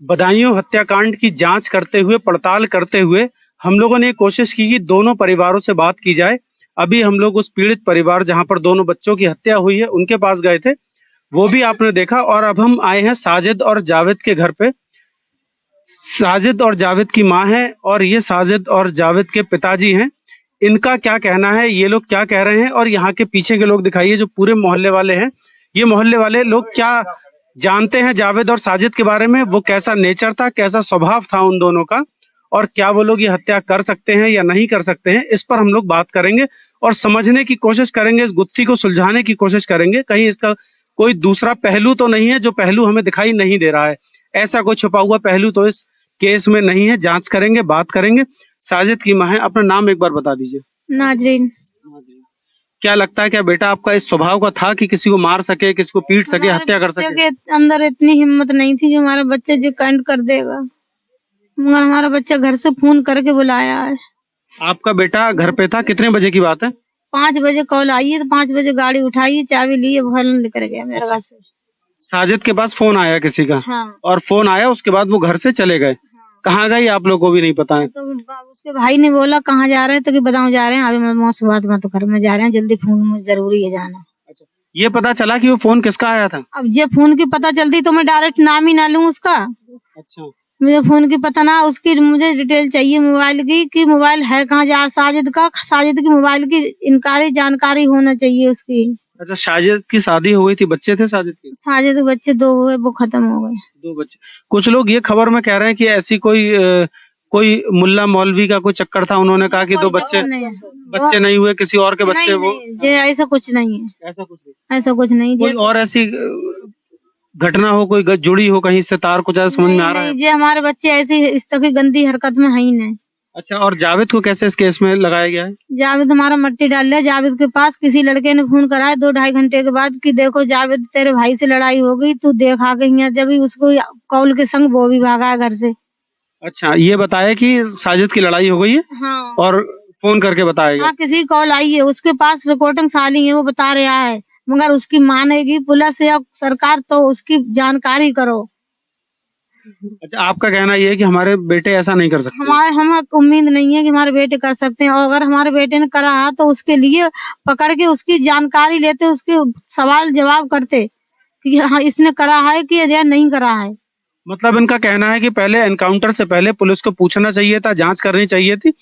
बदायूं हत्याकांड की जांच करते हुए, पड़ताल करते हुए हम लोगों ने कोशिश की कि दोनों परिवारों से बात की जाए। अभी हम लोग उस पीड़ित परिवार जहां पर दोनों बच्चों की हत्या हुई है उनके पास गए थे, वो भी आपने देखा। और अब हम आए हैं साजिद और जावेद के घर पे। साजिद और जावेद की माँ है और ये साजिद और जावेद के पिताजी हैं। इनका क्या कहना है, ये लोग क्या कह रहे हैं, और यहाँ के पीछे के लोग दिखाइए जो पूरे मोहल्ले वाले हैं। ये मोहल्ले वाले लोग क्या जानते हैं जावेद और साजिद के बारे में, वो कैसा नेचर था, कैसा स्वभाव था उन दोनों का, और क्या वो लोग ये हत्या कर सकते हैं या नहीं कर सकते हैं, इस पर हम लोग बात करेंगे और समझने की कोशिश करेंगे, इस गुत्थी को सुलझाने की कोशिश करेंगे। कहीं इसका कोई दूसरा पहलू तो नहीं है जो पहलू हमें दिखाई नहीं दे रहा है। ऐसा कोई छुपा हुआ पहलू तो इस केस में नहीं है। जांच करेंगे, बात करेंगे। साजिद की माँ है, अपना नाम एक बार बता दीजिए। नाजरीन। क्या लगता है, क्या बेटा आपका इस स्वभाव का था कि किसी को मार सके, किसी को पीट सके, हत्या कर सके? के अंदर इतनी हिम्मत नहीं थी जो हमारे बच्चे जो कांड कर देगा, मगर हमारा बच्चा घर से फोन करके बुलाया है। आपका बेटा घर पे था, कितने बजे की बात है? 5 बजे कॉल आई है, तो 5 बजे गाड़ी उठाई, चाबी ली, घर लेकर गया मेरे घर से। साजिद के पास फोन आया किसी का? हाँ। और फोन आया, उसके बाद वो घर से चले गए। कहाँ गए आप लोगों को भी नहीं पता है? तो उसके भाई ने बोला कहाँ जा रहे हैं, तो कि बताऊं जा रहे हैं, अभी मैं मौसी बात में तो घर में जा रहे हैं, जल्दी फोन में जरूरी है जाना। ये पता चला कि वो फोन किसका आया था? अब ये फोन की पता चलती तो मैं डायरेक्ट नाम ही ना लूं उसका। अच्छा। मुझे फोन की पता ना, उसकी मुझे डिटेल चाहिए मोबाइल की, कि मोबाइल है कहाँ जा साजिद का, साजिद की मोबाइल की इनकारी जानकारी होना चाहिए उसकी। अच्छा, साजिद की शादी हो गई थी, बच्चे थे साजिद के? साजिद के बच्चे 2 हुए, वो खत्म हो गए। 2 बच्चे। कुछ लोग ये खबर में कह रहे हैं कि ऐसी कोई मुल्ला मौलवी का कोई चक्कर था, उन्होंने कहा कि 2 बच्चे नहीं हुए, किसी और के बच्चे। वो ऐसा कुछ नहीं है, ऐसा कुछ नहीं। कोई और ऐसी घटना हो, कोई जुड़ी हो कहीं से तार, कुछ ऐसा समझ में आ रहा है? ये हमारे बच्चे ऐसी इस तरह की गंदी हरकत में है ही नहीं। अच्छा, और जावेद को कैसे इस केस में लगाया गया है? जावेद हमारा मट्टी डाल लिया। जावेद के पास किसी लड़के ने फोन करा है 2-2.5 घंटे के बाद कि देखो जावेद तेरे भाई से लड़ाई हो गई, तू देख आ गई है। जब उसको कॉल के संग वो भी भागा है घर से। अच्छा, ये बताया कि साजिद की लड़ाई हो गई है? हाँ। और फोन करके बताया? हाँ, किसी कॉल आई है, उसके पास रिकॉर्डिंग साली है, वो बता रहा है, मगर उसकी मानेगी पुलिस या सरकार, तो उसकी जानकारी करो। अच्छा, आपका कहना ये है कि हमारे बेटे ऐसा नहीं कर सकते? हमें उम्मीद नहीं है कि हमारे बेटे कर सकते हैं, और अगर हमारे बेटे ने करा है तो उसके लिए पकड़ के उसकी जानकारी लेते, उसके सवाल जवाब करते कि हाँ इसने करा है कि या नहीं करा है। मतलब इनका कहना है कि पहले एनकाउंटर से पहले पुलिस को पूछना चाहिए था, जांच करनी चाहिए थी,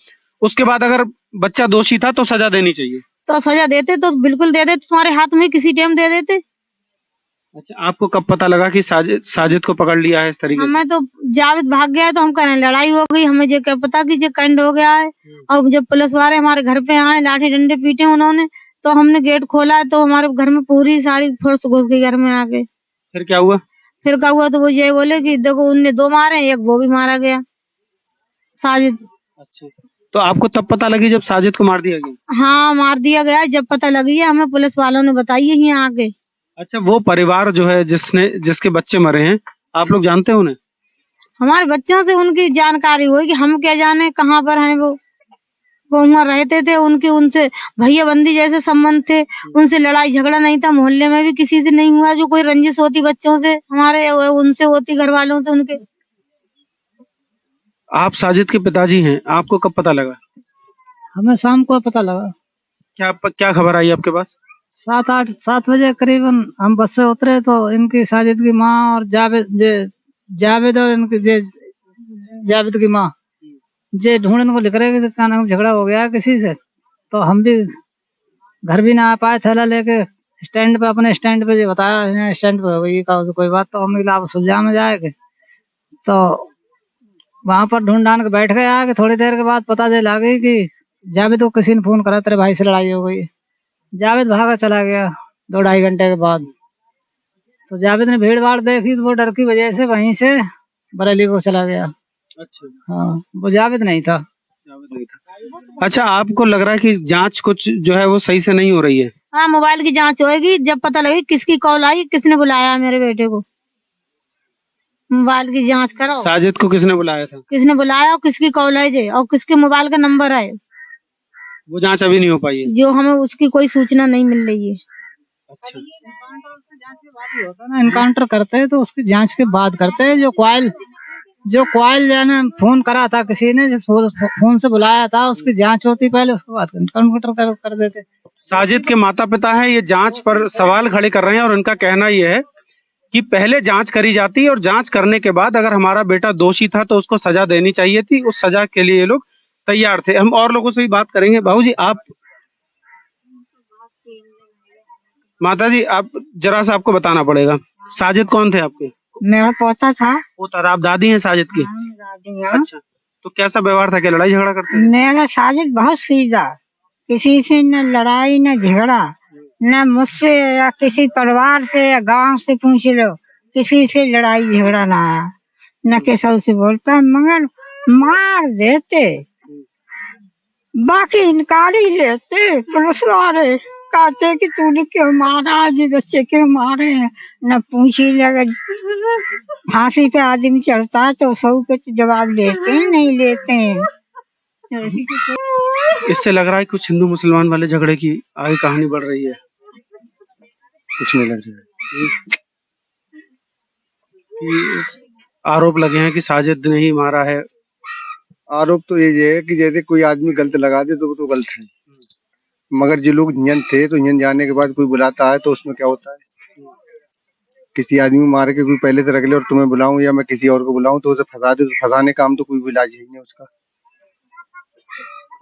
उसके बाद अगर बच्चा दोषी था तो सजा देनी चाहिए। तो सजा देते तो बिल्कुल दे देते, तुम्हारे हाथ में किसी टाइम दे देते। अच्छा, आपको कब पता लगा कि साजिद को पकड़ लिया है इस तरीके से? हमें तो जावेद भाग गया तो हम कह रहे हैं लड़ाई हो गई, हमें ये क्या पता कि ये कांड हो गया है। और जब पुलिस वाले हमारे घर पे आए, लाठी डंडे पीटे उन्होंने, तो हमने गेट खोला तो हमारे घर में पूरी सारी फोर्स घुस गई घर में आके। फिर क्या हुआ? तो वो ये बोले कि देखो उनने 2 मारे, एक वो भी मारा गया, साजिद। अच्छा, तो आपको तब पता लगी जब साजिद को मार दिया गया? हाँ, मार दिया गया जब पता लगी है, हमें पुलिस वालों ने बताई है यहाँ आके। अच्छा, वो परिवार जो है जिसके बच्चे मरे हैं, आप लोग जानते हो उन्हें? हमारे बच्चों से उनकी जानकारी हुई कि हम क्या जाने कहाँ पर हैं वो वहाँ रहते थे, उनसे भैया बंदी जैसे संबंध थे, उनसे लड़ाई झगड़ा नहीं था, मोहल्ले में भी किसी से नहीं हुआ। जो कोई रंजिश होती बच्चों से हमारे, उनसे होती घर वालों से उनके। आप साजिद के पिताजी हैं, आपको कब पता लगा? हमें शाम को पता लगा। क्या खबर आई आपके पास? 7 बजे करीबन हम बस से उतरे तो इनकी साजिद की माँ और जावेद और इनकी जावेद की माँ जे ढूंढने को लिख रहे क्या नाम झगड़ा हो गया किसी से। तो हम भी घर भी ना आ पाए, थैला लेके स्टैंड पे, अपने स्टैंड पे जो बताया स्टैंड पे हो गई कोई बात, तो हम आप सुलझा में जाएंगे। तो वहां पर ढूंढ ढांड के बैठ गए आके, थोड़ी देर के बाद पता चला गई कि जावेद को किसी ने फोन करा तेरे भाई से लड़ाई हो गई। जावेद भागा चला गया 2-2.5 घंटे के बाद। तो जावेद ने भीड़ भाड़ देखी तो वो डर की वजह से वहीं से बरेली को चला गया। अच्छा। हाँ, वो जावेद नहीं था। अच्छा, आपको लग रहा है कि जांच कुछ जो है वो सही से नहीं हो रही है? हाँ, मोबाइल की जांच होगी जब पता लगे किसकी कॉल आई, किसने बुलाया मेरे बेटे को। मोबाइल की जांच करो, साजिद को किसने बुलाया था, किसने बुलाया और किसकी कॉल है और किसके मोबाइल का नंबर है, वो जांच अभी नहीं हो पाई है। जो हमें उसकी कोई सूचना नहीं मिल रही है। अच्छा, एनकाउंटर करते हैं तो उसकी जांच के बाद करते हैं। जो कॉल जो कॉइल ने फोन करा था किसी ने, जिस फोन से बुलाया था, उसकी जांच होती पहले, उसके बाद कंप्यूटर कर देते। साजिद के माता पिता हैं, ये जांच पर सवाल खड़े कर रहे हैं और उनका कहना ये है कि पहले जांच करी जाती है और जांच करने के बाद अगर हमारा बेटा दोषी था तो उसको सजा देनी चाहिए थी, उस सजा के लिए ये लोग तैयार थे। हम और लोगों से भी बात करेंगे। बाबू जी, आप माता जी, आप जरा सा आपको बताना पड़ेगा, साजिद कौन थे आपके? मेरा पोता था। पोता था। आप दादी हैं साजिद की? अच्छा, तो कैसा व्यवहार था, क्या लड़ाई झगड़ा करते थे? मेरा साजिद बहुत सीधा, किसी से न लड़ाई न झगड़ा, न मुझसे या किसी परिवार से या गांव से पूछ लो, किसी से लड़ाई झगड़ा ना आया, न किसी से बोलता, मगर मार देते, बाकी इनकार ही लेते। पुलिस वाले कहते कि तूने क्यों मारा, जी बच्चे क्यों मारे, न पूछी लगा। फांसी पे आदमी चढ़ता है तो सब कुछ जवाब देते हैं, नहीं लेते हैं। इससे लग रहा है कुछ हिंदू मुसलमान वाले झगड़े की आगे कहानी बढ़ रही है। कुछ नहीं लग रहा है कि आरोप लगे हैं कि साजिद ने ही मारा है। आरोप तो ये है कि जैसे कोई आदमी गलत लगा दे तो वो तो गलत है, मगर जो लोग इंजन थे तो इंजन जाने के बाद कोई बुलाता है तो उसमें क्या होता है, किसी आदमी को मार के कोई पहले से रख ले और तुम्हें बुलाऊं या मैं किसी और को बुलाऊं तो उसे फंसा दे, तो फंसाने का काम तो कोई भी इलाज ही नहीं है उसका।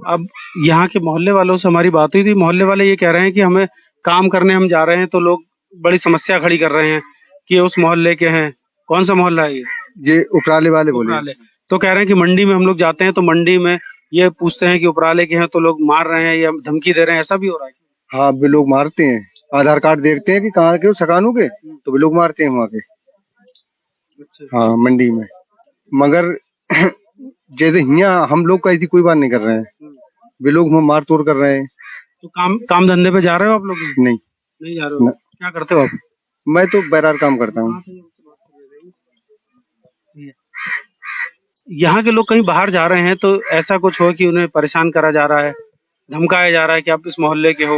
अब यहाँ के मोहल्ले वालों से हमारी बात हुई थी, मोहल्ले वाले ये कह रहे हैं कि हमें काम करने हम जा रहे हैं तो लोग बड़ी समस्या खड़ी कर रहे हैं कि ये उस मोहल्ले के हैं। कौन सा मोहल्ला है ये उपराले वाले बोले। उपराले। तो कह रहे हैं कि मंडी में हम लोग जाते हैं तो मंडी में ये पूछते हैं कि उपराले के हैं तो लोग मार रहे हैं या धमकी दे रहे हैं, ऐसा भी हो रहा है? हाँ, वे लोग मारते हैं, आधार कार्ड देखते हैं कि कहाँ के सकानू के, तो वे लोग मारते हैं वहाँ के। हाँ, मंडी में। मगर जैसे यहाँ हम लोग का ऐसी कोई बात नहीं कर रहे हैं, वे लोग मार तोड़ कर रहे हैं। तो काम धंधे पे जा रहे हो आप लोग? नहीं जा रहे हो। क्या करते हो आप? मैं तो बैरार काम करता हूँ। यहाँ के लोग कहीं बाहर जा रहे हैं तो ऐसा कुछ हो कि उन्हें परेशान करा जा रहा है, धमकाया जा रहा है कि आप इस मोहल्ले के हो?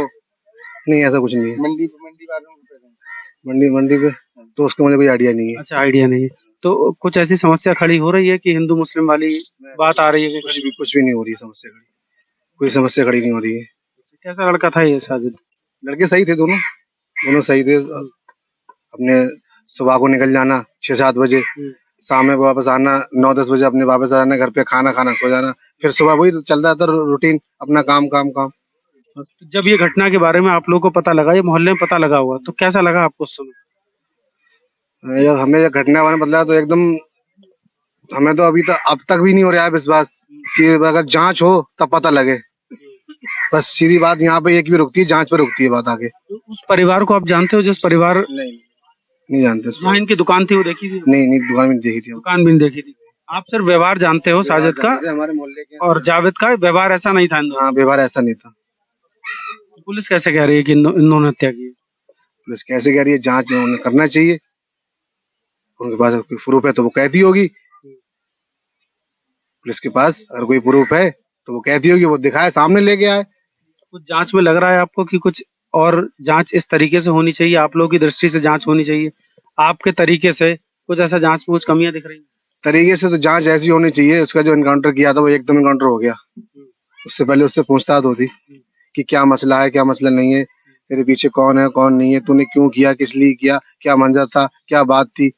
नहीं, ऐसा कुछ नहीं है। मंडी पे तो उसका मुझे कोई आइडिया नहीं है। अच्छा, आइडिया नहीं है। तो कुछ ऐसी समस्या खड़ी हो रही है कि हिंदू मुस्लिम वाली बात आ रही है? कुछ भी नहीं हो रही समस्या खड़ी, कोई समस्या खड़ी नहीं हो रही है। कैसा लड़का था ये साजिद? लड़के सही थे, दोनों सही थे। अपने सुबह को निकल जाना 6-7 बजे, शाम में वापस आना 9-10 बजे, अपने वापस आ जाना घर पे, खाना खाना सो जाना, फिर सुबह वही चलता था रूटीन अपना, काम। जब ये घटना के बारे में आप लोगों को पता लगा, ये मोहल्ले में पता लगा हुआ, तो कैसा लगा आपको उस समय? जब हमें ये घटना वाले बदला तो एकदम, हमें तो अभी तक अब तक भी नहीं हो रहा है विश्वास कि अगर जांच हो तब पता लगे। बस सीधी बात यहाँ पे एक भी रुकती है, जांच पे रुकती है बात आगे। उस परिवार को आप जानते हो जिस परिवार? नहीं जानते। जहाँ इनकी दुकान थी वो देखी थी? नहीं, दुकान भी नहीं देखी थी। दुकान भी नहीं देखी थी। आप सिर्फ व्यवहार जानते हो साजिद का, हमारे मोहल्ले के, और जावेद का व्यवहार ऐसा नहीं था? हाँ, व्यवहार ऐसा नहीं था। पुलिस कैसे कह रही है कि इन्होंने हत्या की? पुलिस कैसे कह रही है, जांच उन्हें करना चाहिए, उनके पास कोई प्रूफ है तो वो कहती होगी। पुलिस के पास अगर कोई प्रूफ है तो वो कहती होगी, वो दिखाए, सामने लेके आए। कुछ जांच में लग रहा है आपको कि कुछ और जांच इस तरीके से होनी चाहिए, आप लोगों की दृष्टि से जांच होनी चाहिए, आपके तरीके से कुछ ऐसा जांच में कुछ कमियां दिख रही हैं? तरीके से तो जांच ऐसी होनी चाहिए, उसका जो एनकाउंटर किया था वो एकदम एनकाउंटर हो गया। उससे पहले उससे पूछताछ होती कि क्या मसला है, क्या मसला नहीं है, तेरे पीछे कौन है, कौन नहीं है, तूने क्यों किया, किस लिए किया, क्या मंजर था, क्या बात थी।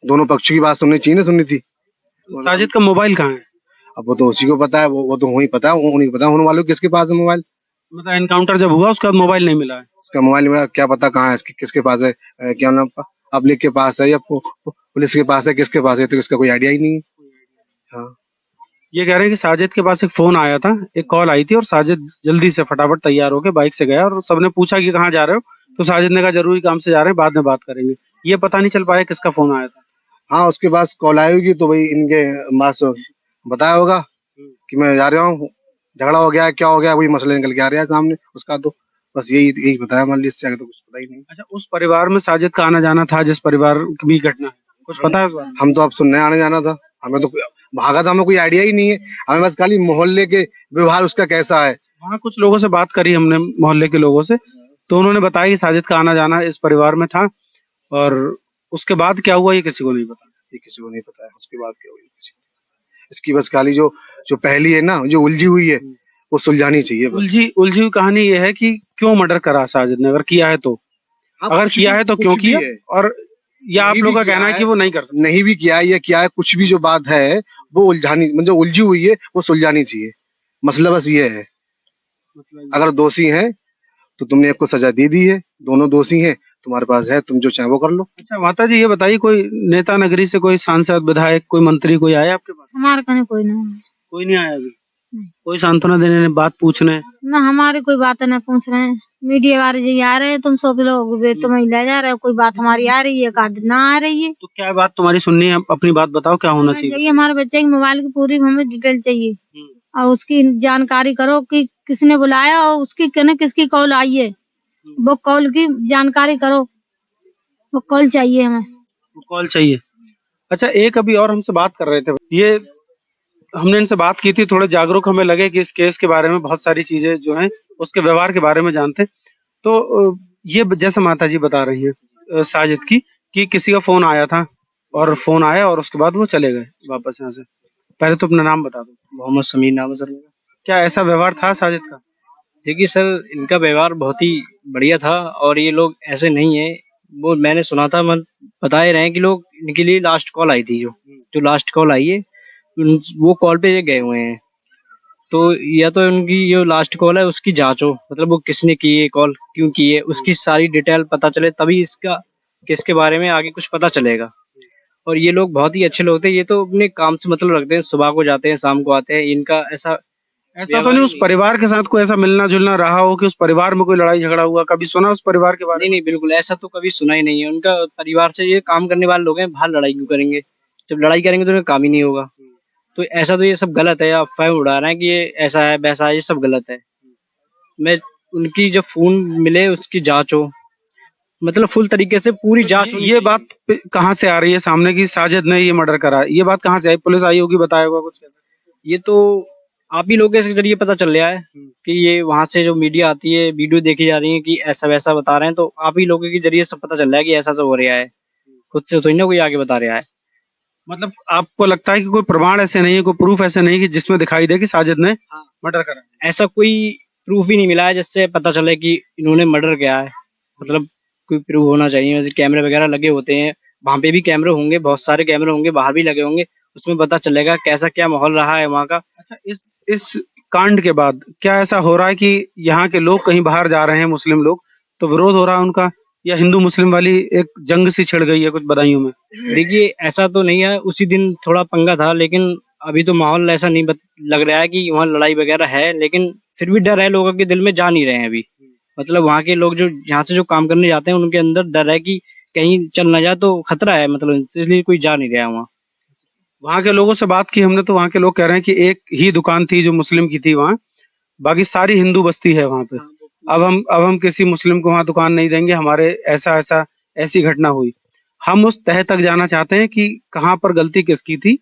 दोनों पक्ष की बात सुननी चाहिए ना, सुननी थी। साजिद का मोबाइल कहाँ है? अब वो तो उसी को पता है, वो तो वही पता है, उन्हीं पता होने वालों किसके पास है मोबाइल। मतलब एनकाउंटर जब हुआ उसका मोबाइल नहीं मिला है? उसका मोबाइल में क्या पता कहाँ है, किसके पास है, क्या नाम, पब्लिक के पास है या पुलिस के पास है, किसके पास है, तो इसका कोई आइडिया ही नहीं है। हाँ, ये कह रहे हैं कि साजिद के पास एक फोन आया था, एक कॉल आई थी और साजिद जल्दी से फटाफट तैयार होकर बाइक से गया और सबने पूछा कि कहाँ जा रहे हो, तो साजिद ने कहा जरूरी काम से जा रहे हैं, बाद में बात करेंगे। ये पता नहीं चल पाया किसका फोन आया था? हाँ, उसके पास कॉल आई होगी तो वही इनके मास बताया होगा कि मैं जा रहा हूँ, झगड़ा हो गया है, क्या हो गया, वही मसला निकल के आ रहा है सामने उसका, तो बस यही बताया, मान लीजिए, इससे आगे तो कुछ पता ही नहीं। अच्छा, उस परिवार में साजिद का आना जाना था जिस परिवार की घटना है, कुछ पता है? हम तो अब सुनने आने जाना था, हमें तो भागा था, हमें कोई आइडिया ही नहीं है, हमें बस खाली मोहल्ले के व्यवहार उसका कैसा है। वहाँ कुछ लोगों से बात करी हमने, मोहल्ले के लोगों से, तो उन्होंने बताया कि साजिद का आना जाना इस परिवार में था, और उसके बाद क्या हुआ ये किसी को नहीं पता। ये किसी को नहीं पता है उसके बाद क्या हुई किसी को। इसकी बस खाली जो जो पहली है ना जो उलझी हुई है वो सुलझानी चाहिए बस। उलझी उलझी हुई कहानी ये है कि क्यों मर्डर करा साजिद ने, अगर किया है तो, अगर कुछ किया भी- है तो कुछ क्यों भी किया, है। और या आप नहीं लोग भी का किया कहना है है, कि वो नहीं कर सकते। नहीं भी किया है या क्या है कुछ भी जो बात है वो उलझानी मतलब उलझी हुई है वो सुलझानी चाहिए। मसला बस ये है अगर दोषी हैं तो तुमने आपको सजा दे दी है, दोनों दोषी हैं, तुम्हारे पास है, तुम जो चाहे वो कर लो। अच्छा माता जी ये बताइए, कोई नेता नगरी से कोई सांसद विधायक कोई मंत्री कोई आया आपके पास? हमारे कने कोई नहीं है। कोई नहीं आया अभी? नहीं। कोई सांत्वना देने बात पूछने? ना हमारी कोई बातें नहीं पूछ रहे हैं। मीडिया वाले जी आ रहे हैं, तुम सब लोग तुम्हें ले जा रहे हो, कोई बात हमारी आ रही है कार्ड ना आ रही है। तो क्या बात तुम्हारी सुननी है, अपनी बात बताओ क्या होना हमें चाहिए? चाहिए हमारे बच्चे की मोबाइल की पूरी हमें डिटेल चाहिए हम्म। और उसकी जानकारी करो कि किसने बुलाया और उसकी कहने किसकी कॉल आई है, वो कॉल की जानकारी करो, वो कॉल चाहिए हमें। कॉल चाहिए। अच्छा एक अभी और हमसे बात कर रहे थे, ये हमने इनसे बात की थी, थोड़े जागरूक हमें लगे कि इस केस के बारे में बहुत सारी चीजें जो हैं उसके व्यवहार के बारे में जानते। तो ये जैसे माता जी बता रही है साजिद की कि किसी का फोन आया था और फोन आया और उसके बाद वो चले गए वापस यहाँ से। पहले तो अपना नाम बता दो। मोहम्मद समीर नाम है सर मेरा। क्या ऐसा व्यवहार था साजिद का? देखिए सर इनका व्यवहार बहुत ही बढ़िया था और ये लोग ऐसे नहीं है। वो मैंने सुना था मन बता ही रहे हैं कि लोग इनके लिए लास्ट कॉल आई थी जो जो लास्ट कॉल आई है वो कॉल पे ये गए हुए हैं। तो या तो उनकी जो लास्ट कॉल है उसकी जांच हो मतलब वो किसने की है कॉल क्यों की है उसकी सारी डिटेल पता चले तभी इसका किसके बारे में आगे कुछ पता चलेगा। और ये लोग बहुत ही अच्छे लोग थे। ये तो अपने काम से मतलब रखते हैं सुबह को जाते हैं शाम को आते हैं। इनका ऐसा ऐसा तो नहीं उस परिवार के साथ कोई ऐसा मिलना जुलना रहा हो कि उस परिवार में कोई लड़ाई झगड़ा हुआ, कभी सुना उस परिवार के बारे नहीं नहीं बिल्कुल ऐसा तो कभी सुना ही नहीं है। उनका परिवार से ये काम करने वाले लोग हैं बाहर लड़ाई क्यों करेंगे जब लड़ाई करेंगे तो उनका काम ही नहीं होगा। तो ऐसा तो ये सब गलत है। अफवाह उड़ा रहे हैं कि ये ऐसा है वैसा है ये सब गलत है। मैं उनकी जब फोन मिले उसकी जांच हो मतलब फुल तरीके से पूरी में? जांच ये बात कहाँ से आ रही है सामने की साजिद ने ये मर्डर करा, ये बात कहाँ से आई? पुलिस आई होगी, बताया होगा कुछ? ये तो आप ही लोगों के जरिए पता चल रहा है कि ये वहां से जो मीडिया आती है वीडियो देखी जा रही है कि ऐसा वैसा बता रहे हैं। तो आप ही लोगों के जरिए सब पता चल रहा है कि ऐसा सब हो रहा है। खुद से थोड़ी ना कोई आगे बता रहा है। मतलब आपको लगता है कि कोई प्रमाण ऐसे नहीं है, कोई प्रूफ ऐसे नहीं कि जिसमें दिखाई दे कि साजिद ने मर्डर करा? ऐसा कोई प्रूफ ही नहीं मिला है जिससे पता चले कि इन्होंने मर्डर किया है। मतलब कोई प्रूफ होना चाहिए जैसे कैमरे वगैरह लगे होते हैं वहां पे भी कैमरे होंगे बहुत सारे कैमरे होंगे बाहर भी लगे होंगे उसमें पता चलेगा कैसा क्या माहौल रहा है वहाँ का। अच्छा इस कांड के बाद क्या ऐसा हो रहा है कि यहाँ के लोग कहीं बाहर जा रहे हैं, मुस्लिम लोग, तो विरोध हो रहा है उनका, या हिंदू मुस्लिम वाली एक जंग सी छिड़ गई है कुछ बदायूं में? देखिए ऐसा तो नहीं है उसी दिन थोड़ा पंगा था लेकिन अभी तो माहौल ऐसा नहीं लग रहा है कि वहाँ लड़ाई वगैरह है। लेकिन फिर भी डर है लोगों के दिल में जा नहीं रहे हैं अभी। मतलब वहाँ के लोग जो यहाँ से जो काम करने जाते हैं उनके अंदर डर है कि कहीं चल ना जाए तो खतरा है मतलब इसलिए कोई जा नहीं रहा वहाँ। वहाँ के लोगों से बात की हमने तो वहाँ के लोग कह रहे हैं कि एक ही दुकान थी जो मुस्लिम की थी वहाँ, बाकी सारी हिंदू बस्ती है वहाँ पे। अब हम किसी मुस्लिम को वहाँ दुकान नहीं देंगे, हमारे ऐसा ऐसा ऐसी घटना हुई। हम उस तह तक जाना चाहते हैं कि कहाँ पर गलती किसकी थी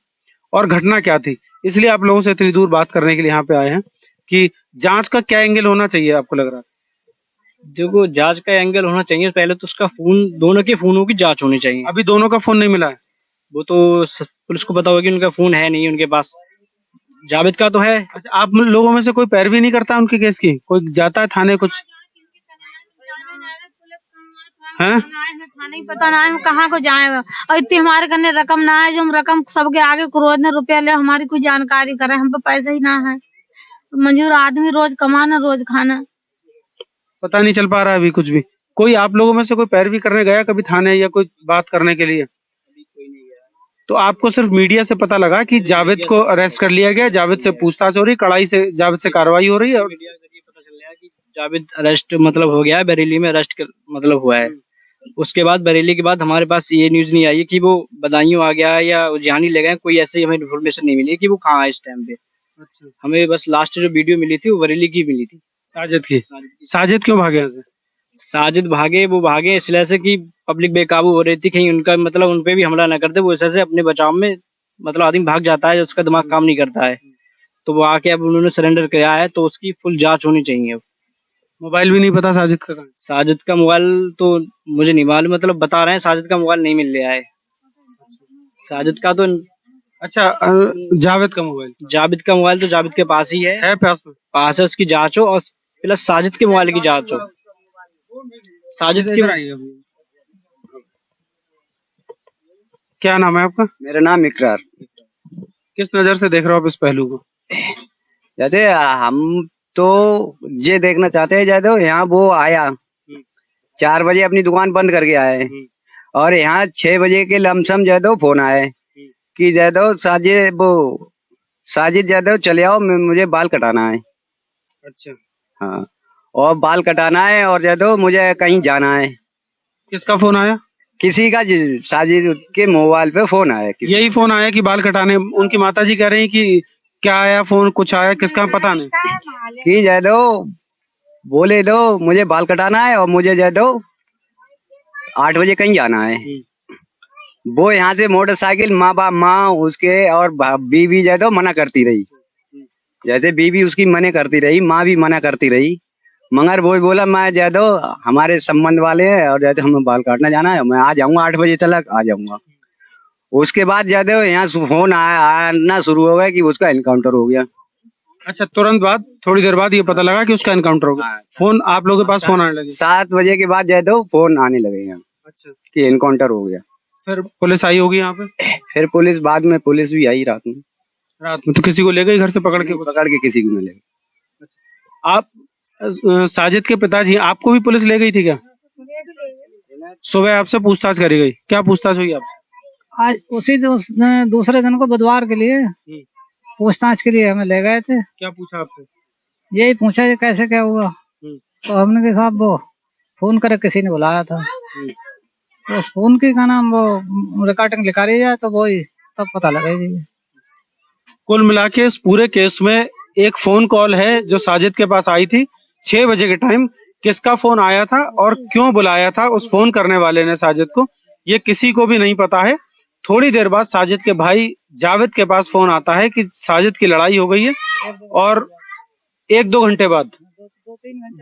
और घटना क्या थी। इसलिए आप लोगों से इतनी दूर बात करने के लिए यहाँ पे आए हैं कि जांच का क्या एंगल होना चाहिए आपको लग रहा है? जो जांच का एंगल होना चाहिए पहले तो उसका फोन दोनों के फोनों की जांच होनी चाहिए। अभी दोनों का फोन नहीं मिला है? वो तो पुलिस को पता होगा कि उनका फोन है नहीं उनके पास। जावेद का तो है। अच्छा आप लोगों में से कोई पैरवी नहीं करता उनके केस की? कोई जाता है थाने कुछ? हैं? नहीं पता ना है कहाँ को जाएगा और इतनी हमारे करने रकम ना है जो हम रकम सबके आगे करोड़ ने रुपया ले हमारी कोई जानकारी करे। हम पे पैसे ही ना है, मंजूर आदमी रोज कमाना रोज खाना। पता नहीं चल पा रहा है अभी कुछ भी? कोई आप लोगों में से कोई पैरवी करने गया कभी थाने या कोई बात करने के लिए? तो आपको सिर्फ मीडिया से पता लगा कि जावेद को अरेस्ट कर लिया गया, जावेद से पूछताछ हो रही, कड़ाई से जावेद से कार्रवाई हो रही है। मीडिया के जरिए पता चल रहा है कि जावेद अरेस्ट मतलब हो गया है बरेली में अरेस्ट मतलब हुआ है। उसके बाद बरेली के बाद हमारे पास ये न्यूज नहीं आई कि वो बदायूं आ गया या उजियानी ले गए। कोई ऐसी हमें इन्फॉर्मेशन नहीं मिली कि वो कहाँ है इस टाइम पे। हमें बस लास्ट जो वीडियो मिली थी वो बरेली की मिली थी। साजिद की? साजिद क्यों भागे यहाँ से? साजिद भागे वो भागे इसलिए से कि पब्लिक बेकाबू हो रही थी कहीं उनका मतलब उनपे भी हमला न करते। वो ऐसे अपने बचाव में मतलब आदमी भाग जाता है उसका दिमाग काम नहीं करता है। तो वो आके अब उन्होंने सरेंडर किया है तो उसकी फुल जांच होनी चाहिए। अब मोबाइल भी नहीं पता साजिद का कहाँ है? साजिद का मोबाइल तो मुझे नहीं मालूम मतलब बता रहे हैं साजिद का मोबाइल नहीं मिल रहा है। साजिद का तो अच्छा जावेद का मोबाइल तो जावेद के पास ही है पास में? पास है, उसकी जांच हो और प्लस साजिद के मोबाइल की जांच हो। साजिद की इधर आइए अभी। क्या नाम है आपका? मेरा नाम इकरार। किस नजर से देख रहे हो आप इस पहलू को? जैसे हम तो ये देखना चाहते हैं, जैसे यहाँ वो आया 4 बजे अपनी दुकान बंद करके आए और यहाँ 6 बजे के लमसम जैदो फोन आए कि जैदो साजिद जैदो चले आओ, मुझे बाल कटाना है। अच्छा, हाँ, और बाल कटाना है और जैदो मुझे कहीं जाना है। किसका फोन आया? किसी का साजिद के मोबाइल पे फोन आया। यही फोन आया कि बाल कटाने? उनकी माताजी कह रही कि क्या आया फोन, कुछ आया, किसका पता नहीं। कि जैदो बोले दो मुझे बाल कटाना है और मुझे जैदो 8 बजे कहीं जाना है। वो यहाँ से मोटरसाइकिल माँ उसके और बीवी जैदो मना करती रही। जैसे बीवी उसकी मना करती रही, माँ भी मना करती रही, मगर वो बोला मैं जैदो हमारे संबंध वाले हैं और जैसे हमें बाल काटना जाना है, मैं आ जाऊंगा 8 बजे तक आ जाऊंगा। उसके बाद जैदो यहाँ फोन आना शुरू हो गया कि उसका एनकाउंटर हो गया। अच्छा, तुरंत बाद थोड़ी देर बाद ये पता लगा कि उसका एनकाउंटर हो गया। फोन आप लोगों के पास फोन आने लगे? 7 बजे के बाद जैदो फोन आने लगे यहाँ। अच्छा, कि एनकाउंटर हो गया। फिर पुलिस आई होगी यहाँ पे? फिर बाद में पुलिस भी आई रात में। तो किसी को ले गई घर से पकड़ के? किसी को नहीं ले गई। आप साजिद के पिताजी, आपको भी पुलिस ले गई थी क्या? सुबह आपसे पूछताछ करी गई, क्या पूछताछ हुई आपसे? आज उसी दूसरे दिन को बुधवार के लिए पूछताछ के लिए हमें ले गए थे। क्या पूछा आपसे? यही पूछा ये कैसे क्या हुआ, तो हमने कहा साहब वो फोन कर किसी ने बुलाया था, तो उस फोन की का नाम वो रिकॉर्डिंग लिखा रही है, तो वो ही तब पता लगेगी। कुल मिला के इस पूरे केस में एक फोन कॉल है जो साजिद के पास आई थी 6 बजे के टाइम। किसका फोन आया था और क्यों बुलाया था उस फोन करने वाले ने साजिद को, ये किसी को भी नहीं पता है। थोड़ी देर बाद साजिद के भाई जावेद के पास फोन आता है कि साजिद की लड़ाई हो गई है, और 1-2 घंटे बाद,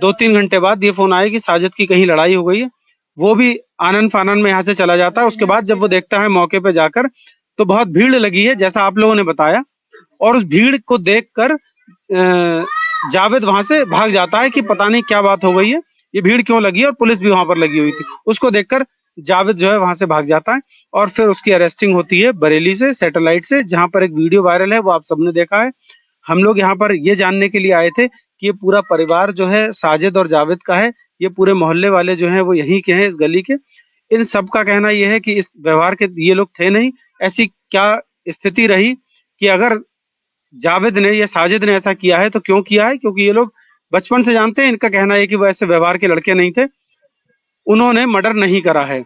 2-3 घंटे बाद ये फोन आया कि साजिद की कहीं लड़ाई हो गई है। वो भी आनन फानन में यहाँ से चला जाता है। उसके बाद जब वो देखता है मौके पे जाकर तो बहुत भीड़ लगी है जैसा आप लोगों ने बताया, और उस भीड़ को देखकर जावेद वहां से भाग जाता है कि पता नहीं क्या बात हो गई है, ये भीड़ क्यों लगी है, और पुलिस भी वहां पर लगी हुई थी। उसको देखकर जावेद जो है वहां से भाग जाता है और फिर उसकी अरेस्टिंग होती है बरेली से, सैटेलाइट से, जहां पर एक वीडियो वायरल है, वो आप सबने देखा है। हम लोग यहाँ पर ये जानने के लिए आए थे कि ये पूरा परिवार जो है साजिद और जावेद का है, ये पूरे मोहल्ले वाले जो हैं वो यहीं के हैं, इस गली के। इन सब का कहना ये है कि इस व्यवहार के ये लोग थे नहीं। ऐसी क्या स्थिति रही कि अगर जावेद ने या साजिद ने ऐसा किया है तो क्यों किया है, क्योंकि ये लोग बचपन से जानते हैं। इनका कहना है कि वो ऐसे व्यवहार के लड़के नहीं थे, उन्होंने मर्डर नहीं करा है।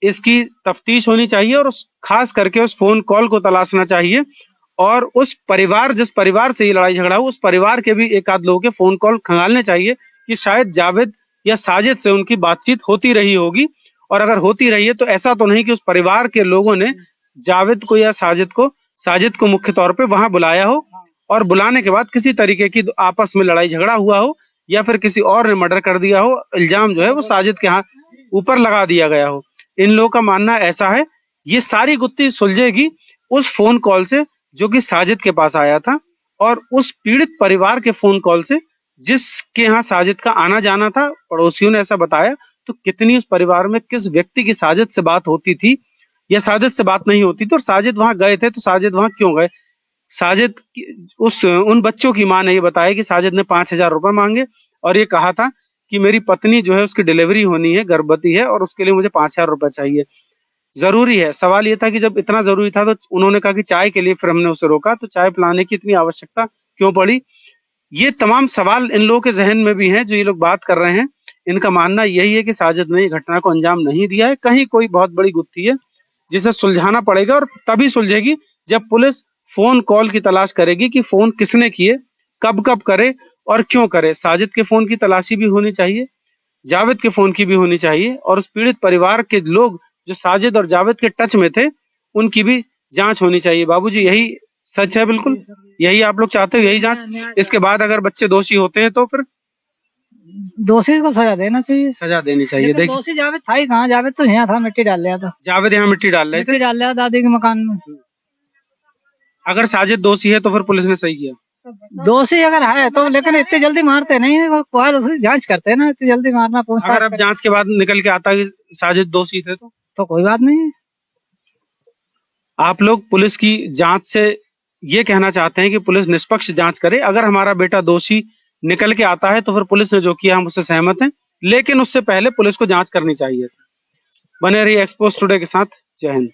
इसकी तफ्तीश होनी चाहिए और खास करके उस फोन कॉल को तलाशना चाहिए, और उस परिवार, जिस परिवार से ये लड़ाई झगड़ा हो, उस परिवार के भी एक आध लोगों के फोन कॉल खंगालने चाहिए कि शायद जावेद या साजिद से उनकी बातचीत होती रही होगी, और अगर होती रही है तो ऐसा तो नहीं कि उस परिवार के लोगों ने जावेद को या साजिद को मुख्य तौर पे वहां बुलाया हो, और बुलाने के बाद किसी तरीके की आपस में लड़ाई झगड़ा हुआ हो, या फिर किसी और ने मर्डर कर दिया हो, इल्जाम जो है वो साजिद के ऊपर लगा दिया गया हो। इन लोगों का मानना ऐसा है। ये सारी गुत्थी सुलझेगी उस फोन कॉल से जो कि साजिद के पास आया था, और उस पीड़ित परिवार के फोन कॉल से जिसके यहाँ साजिद का आना जाना था। पड़ोसियों ने ऐसा बताया, तो कितनी उस परिवार में किस व्यक्ति की साजिद से बात होती थी या साजिद से बात नहीं होती थी, और साजिद वहां गए थे तो साजिद वहां क्यों गए। साजिद उन बच्चों की मां ने ये बताया कि साजिद ने 5,000 रुपए मांगे और ये कहा था कि मेरी पत्नी जो है उसकी डिलीवरी होनी है, गर्भवती है, और उसके लिए मुझे 5,000 रुपए चाहिए, जरूरी है। सवाल ये था कि जब इतना जरूरी था तो उन्होंने कहा कि चाय के लिए, फिर हमने उसे रोका, तो चाय पिलाने की इतनी आवश्यकता क्यों पड़ी। ये तमाम सवाल इन लोगों के जहन में भी हैं जो ये लोग बात कर रहे हैं। इनका मानना यही है कि साजिद ने घटना को अंजाम नहीं दिया है, कहीं कोई बहुत बड़ी गुत्थी है जिसे सुलझाना पड़ेगा, और तभी सुलझेगी जब पुलिस फोन कॉल की तलाश करेगी कि फोन किसने किए, कब कब करे और क्यों करे। साजिद के फोन की तलाशी भी होनी चाहिए, जावेद के फोन की भी होनी चाहिए, और उस पीड़ित परिवार के लोग जो साजिद और जावेद के टच में थे उनकी भी जांच होनी चाहिए। बाबूजी, यही सच है? बिल्कुल यही आप लोग चाहते हो, यही जांच? इसके बाद अगर बच्चे दोषी होते हैं तो फिर दोषी को सजा देना चाहिए। सजा देनी चाहिए। लेकिन देखिए दोषी जावेद था ही कहाँ, जावेद तो यहाँ था, मिट्टी डाल लिया था, जावेद यहाँ मिट्टी डाल रहे थे। मिट्टी डाल लिया दादी के मकान में। अगर साजिद दोषी है तो फिर पुलिस ने सही किया। दोषी अगर है तो, लेकिन इतनी जल्दी मारते नहीं है, वो उसकी जांच करते हैं ना, इतनी जल्दी मारना पूछताछ अगर अब जांच के बाद निकल के आता कि साजिद दोषी थे तो कोई बात नहीं है। आप लोग पुलिस की जांच से ये कहना चाहते हैं कि पुलिस निष्पक्ष जांच करे। अगर हमारा बेटा दोषी निकल के आता है तो फिर पुलिस ने जो किया हम उससे सहमत हैं, लेकिन उससे पहले पुलिस को जांच करनी चाहिए। बने रहिए एक्सपोज टुडे के साथ। जय हिंद।